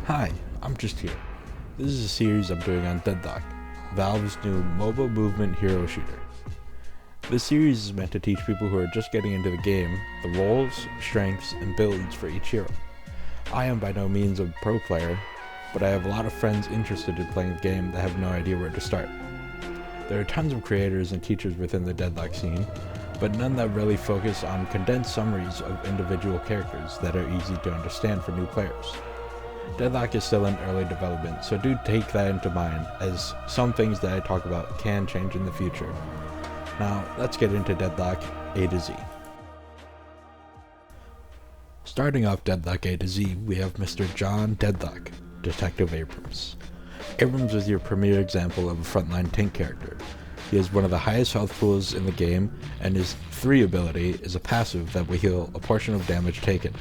Hi, I'm just here. This is a series I'm doing on Deadlock, Valve's new mobile movement hero shooter. This series is meant to teach people who are just getting into the game the roles, strengths, and builds for each hero. I am by no means a pro player, but I have a lot of friends interested in playing the game that have no idea where to start. There are tons of creators and teachers within the Deadlock scene, but none that really focus on condensed summaries of individual characters that are easy to understand for new players. Deadlock is still in early development, so do take that into mind, as some things that I talk about can change in the future. Now, let's get into Deadlock A to Z. Starting off Deadlock A to Z, we have Mr. John Deadlock, Detective Abrams. Abrams is your premier example of a frontline tank character. He has one of the highest health pools in the game, and his 3 ability is a passive that will heal a portion of damage taken,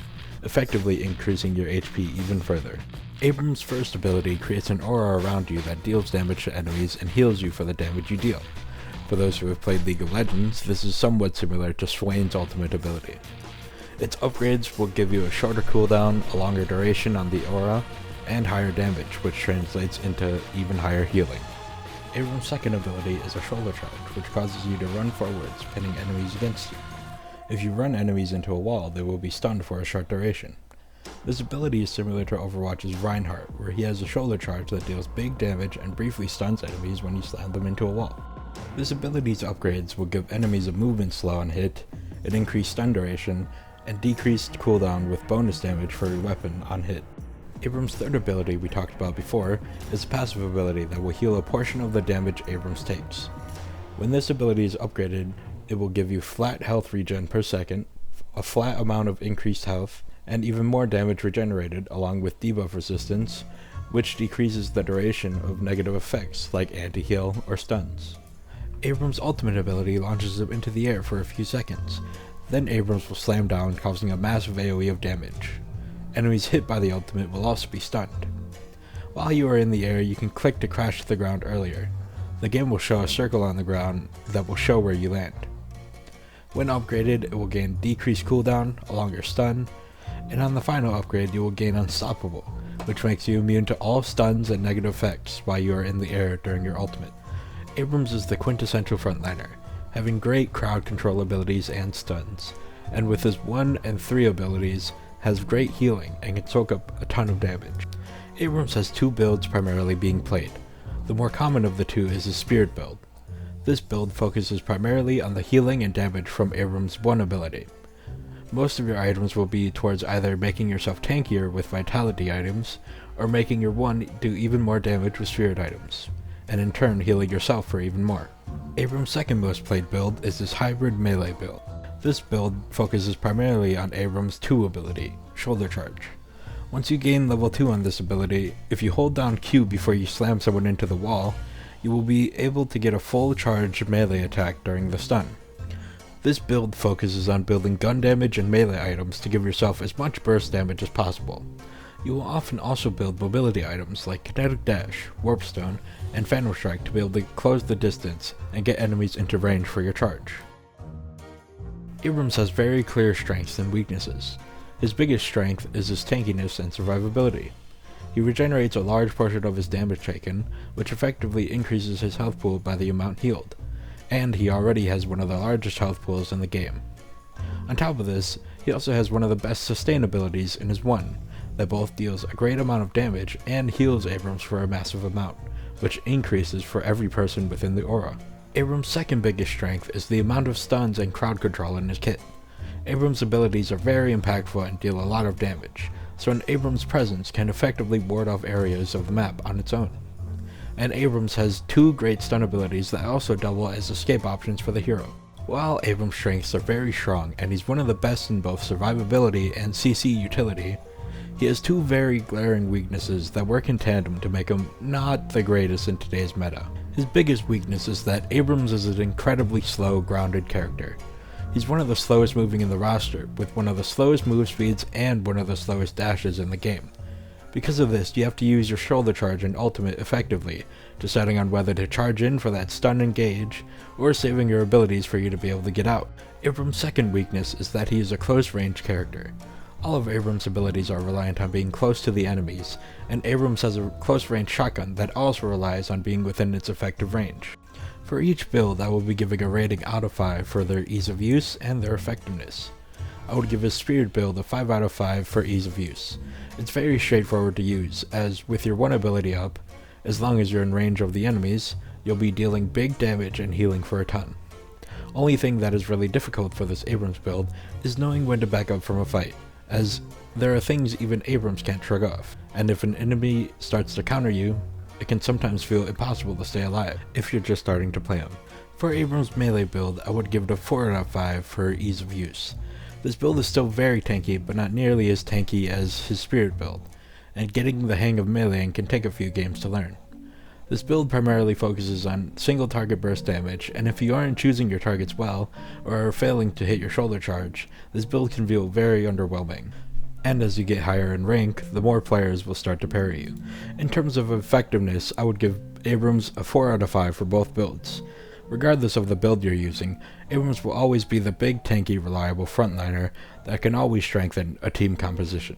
effectively increasing your HP even further. Abrams' first ability creates an aura around you that deals damage to enemies and heals you for the damage you deal. For those who have played League of Legends, this is somewhat similar to Swain's ultimate ability. Its upgrades will give you a shorter cooldown, a longer duration on the aura, and higher damage, which translates into even higher healing. Abrams' second ability is a shoulder charge, which causes you to run forwards, pinning enemies against you. If you run enemies into a wall, they will be stunned for a short duration. This ability is similar to Overwatch's Reinhardt, where he has a shoulder charge that deals big damage and briefly stuns enemies when you slam them into a wall. This ability's upgrades will give enemies a movement slow on hit, an increased stun duration, and decreased cooldown with bonus damage for your weapon on hit. Abrams' third ability we talked about before is a passive ability that will heal a portion of the damage Abrams takes. When this ability is upgraded, it will give you flat health regen per second, a flat amount of increased health, and even more damage regenerated along with debuff resistance, which decreases the duration of negative effects like anti-heal or stuns. Abrams' ultimate ability launches him into the air for a few seconds, then Abrams will slam down, causing a massive AoE of damage. Enemies hit by the ultimate will also be stunned. While you are in the air, you can click to crash to the ground earlier. The game will show a circle on the ground that will show where you land. When upgraded, it will gain decreased cooldown, a longer stun, and on the final upgrade you will gain Unstoppable, which makes you immune to all stuns and negative effects while you are in the air during your ultimate. Abrams is the quintessential frontliner, having great crowd control abilities and stuns, and with his 1 and 3 abilities, has great healing and can soak up a ton of damage. Abrams has 2 builds primarily being played. The more common of the 2 is his Spirit build. This build focuses primarily on the healing and damage from Abrams' 1 ability. Most of your items will be towards either making yourself tankier with vitality items, or making your 1 do even more damage with Spirit items, and in turn healing yourself for even more. Abrams' second most played build is his hybrid melee build. This build focuses primarily on Abrams' 2 ability, Shoulder Charge. Once you gain level 2 on this ability, if you hold down Q before you slam someone into the wall, you will be able to get a full charge melee attack during the stun. This build focuses on building gun damage and melee items to give yourself as much burst damage as possible. You will often also build mobility items like Kinetic Dash, Warp Stone, and Phantom Strike to be able to close the distance and get enemies into range for your charge. Abrams has very clear strengths and weaknesses. His biggest strength is his tankiness and survivability. He regenerates a large portion of his damage taken, which effectively increases his health pool by the amount healed, and he already has one of the largest health pools in the game. On top of this, he also has one of the best sustain abilities in his 1, that both deals a great amount of damage and heals Abrams for a massive amount, which increases for every person within the aura. Abrams' second biggest strength is the amount of stuns and crowd control in his kit. Abrams' abilities are very impactful and deal a lot of damage, so an Abrams presence can effectively ward off areas of the map on its own. And Abrams has 2 great stun abilities that also double as escape options for the hero. While Abrams' strengths are very strong and he's one of the best in both survivability and CC utility, he has 2 very glaring weaknesses that work in tandem to make him not the greatest in today's meta. His biggest weakness is that Abrams is an incredibly slow, grounded character. He's one of the slowest moving in the roster, with one of the slowest move speeds and one of the slowest dashes in the game. Because of this, you have to use your shoulder charge and ultimate effectively, deciding on whether to charge in for that stun engage, or saving your abilities for you to be able to get out. Abrams' second weakness is that he is a close range character. All of Abrams' abilities are reliant on being close to the enemies, and Abrams has a close-range shotgun that also relies on being within its effective range. For each build, I will be giving a rating out of 5 for their ease of use and their effectiveness. I would give his Spirit build a 5 out of 5 for ease of use. It's very straightforward to use, as with your one ability up, as long as you're in range of the enemies, you'll be dealing big damage and healing for a ton. Only thing that is really difficult for this Abrams build is knowing when to back up from a fight, as there are things even Abrams can't shrug off, and if an enemy starts to counter you, it can sometimes feel impossible to stay alive if you're just starting to play him. For Abrams' melee build, I would give it a 4 out of 5 for ease of use. This build is still very tanky, but not nearly as tanky as his Spirit build, and getting the hang of meleeing can take a few games to learn. This build primarily focuses on single target burst damage, and if you aren't choosing your targets well, or are failing to hit your shoulder charge, this build can feel very underwhelming. And as you get higher in rank, the more players will start to parry you. In terms of effectiveness, I would give Abrams a 4 out of 5 for both builds. Regardless of the build you're using, Abrams will always be the big tanky reliable frontliner that can always strengthen a team composition.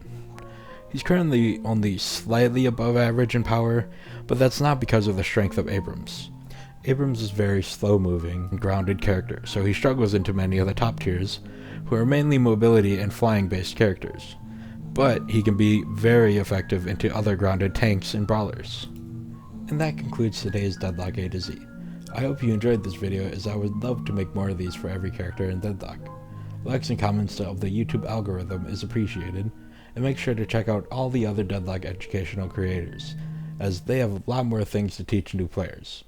He's currently only slightly above average in power, but that's not because of the strength of Abrams. Abrams is very slow-moving and grounded character, so he struggles into many of the top tiers, who are mainly mobility and flying-based characters. But he can be very effective into other grounded tanks and brawlers. And that concludes today's Deadlock A to Z. I hope you enjoyed this video, as I would love to make more of these for every character in Deadlock. Likes and comments to help the YouTube algorithm is appreciated, and make sure to check out all the other Deadlock educational creators, as they have a lot more things to teach new players.